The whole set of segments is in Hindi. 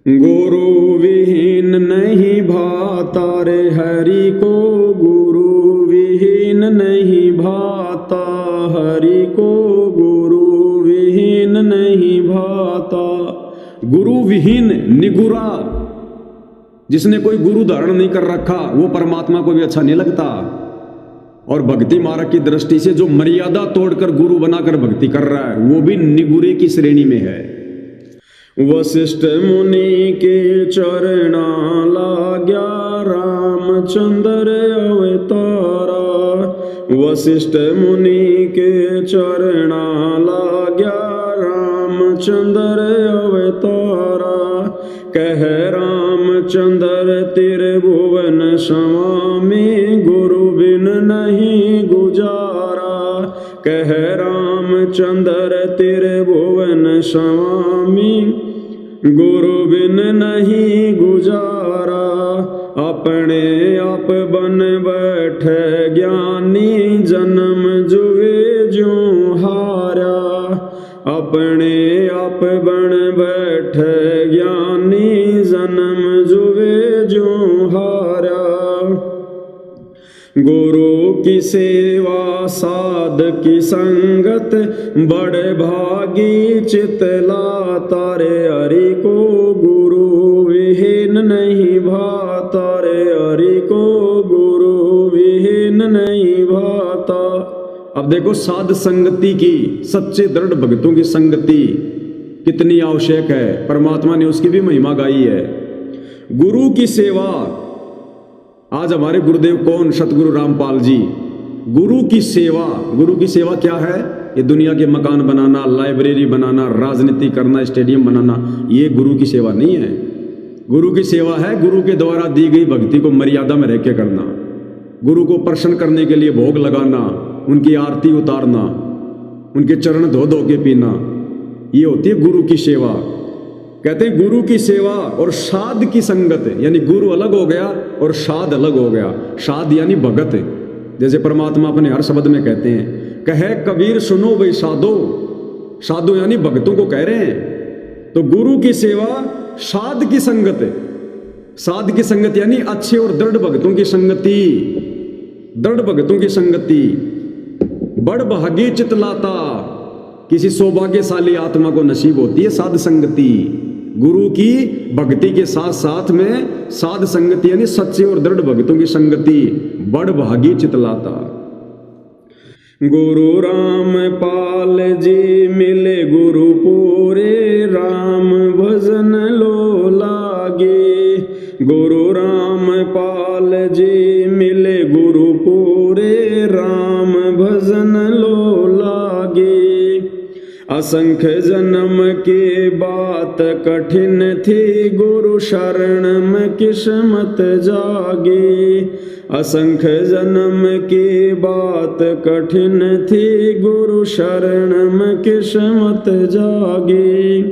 गुरु विहीन नहीं भाता रे हरि को, गुरु विहीन नहीं भाता हरि को, गुरु विहीन नहीं भाता। गुरु विहीन निगुरा, जिसने कोई गुरु धारण नहीं कर रखा वो परमात्मा को भी अच्छा नहीं लगता। और भक्ति मार्ग की दृष्टि से जो मर्यादा तोड़कर गुरु बनाकर भक्ति कर रहा है वो भी निगुरे की श्रेणी में है। वशिष्ठ मुनि के चरणा लाग्या रामचंद्र अवतारा, वशिष्ठ मुनि के चरणा लाग्या रामचंद्र अवतारा। कह रामचंद्र त्रिभुवन स्वामी, गुरु बिन नहीं गुजारा। कह रामचंद्र त्रिभुवन स्वामी, गुरु बिन नहीं गुजारा। अपने आप बन बैठे ज्ञानी, जन्म जुए ज्यों हारा। अपने आप बन बैठे ज्ञानी, जन्म जुए ज्यों हारा। गुरु की सेवा साध की संगत, बड़े भागी चितला तारे हरि को, गुरु विहीन नहीं भाता रे हरि को, गुरु विहीन नहीं भाता। अब देखो साध संगति की, सच्चे दृढ़ भक्तों की संगति कितनी आवश्यक है। परमात्मा ने उसकी भी महिमा गाई है। गुरु की सेवा, आज हमारे गुरुदेव कौन, सतगुरु रामपाल जी। गुरु की सेवा, गुरु की सेवा क्या है? ये दुनिया के मकान बनाना, लाइब्रेरी बनाना, राजनीति करना, स्टेडियम बनाना, ये गुरु की सेवा नहीं है। गुरु की सेवा है गुरु के द्वारा दी गई भक्ति को मर्यादा में रह के करना, गुरु को प्रसन्न करने के लिए भोग लगाना, उनकी आरती उतारना, उनके चरण धो धो के पीना, ये होती है गुरु की सेवा। कहते हैं गुरु की सेवा और साध की संगत, यानी गुरु अलग हो गया और साध अलग हो गया। साध यानी भगत, जैसे परमात्मा अपने हर शब्द में कहते हैं, कहे कबीर सुनो भाई साधो। साधु यानी भक्तों को कह रहे हैं। तो गुरु की सेवा, साध की संगत, साध की संगत यानी अच्छे और दृढ़ भक्तों की संगति, दृढ़ भक्तों की संगति। बड़ भागी चितलाता, किसी सौभाग्यशाली आत्मा को नसीब होती है साध संगति। गुरु की भक्ति के साथ साथ में साध संगति यानी सच्चे और दृढ़ भक्तों की संगति, बड़ भागी चितलाता। गुरु राम पाल जी मिले गुरु पूरे, राम भजन लो लागे। गुरु राम पाल जी मिले गुरु पूरे, राम भजन लो लागे। असंख्य जन्म की बात कठिन थी, गुरु शरण में किस्मत जागी। असंख्य जन्म की बात कठिन थी, गुरु शरण में किस्मत जागी।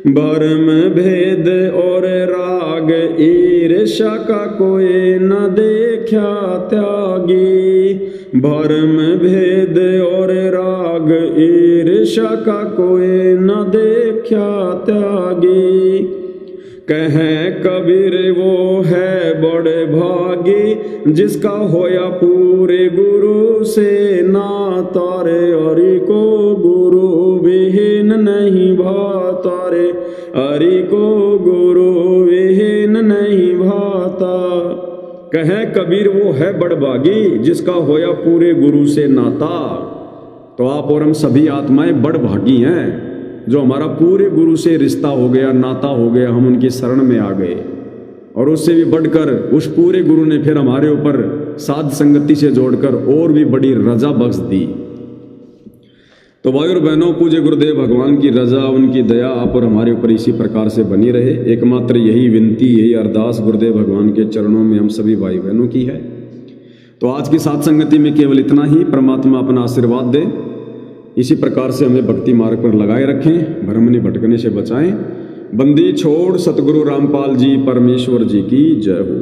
भरम भेद और राग ईर्ष्या का कोई न देखा त्यागी। भरम भेद और राग ईर्ष्या का कोई न देखा त्यागी। कहें कबीर वो है बड़े भागी, जिसका होया पूरे गुरु से नाता रे हरि को, गुरु विहीन नहीं भाता रे हरि को, गुरु विहीन नहीं भाता। कहें कबीर वो है बड़ भागी, जिसका होया पूरे गुरु से नाता। तो आप और हम सभी आत्माएं बड़ भागी हैं, जो हमारा पूरे गुरु से रिश्ता हो गया, नाता हो गया, हम उनकी शरण में आ गए। और उससे भी बढ़कर उस पूरे गुरु ने फिर हमारे ऊपर साध संगति से जोड़कर और भी बड़ी रजा बख्श दी। तो भाई और बहनों, पूज्य गुरुदेव भगवान की रजा, उनकी दया आप और हमारे ऊपर इसी प्रकार से बनी रहे। एकमात्र यही विनती, यही अरदास गुरुदेव भगवान के चरणों में हम सभी भाई बहनों की है। तो आज की साध संगति में केवल इतना ही। परमात्मा अपना आशीर्वाद दे, इसी प्रकार से हमें भक्ति मार्ग पर लगाए रखें, भ्रमणी भटकने से बचाएं। बंदी छोड़ सतगुरु रामपाल जी परमेश्वर जी की जय हो।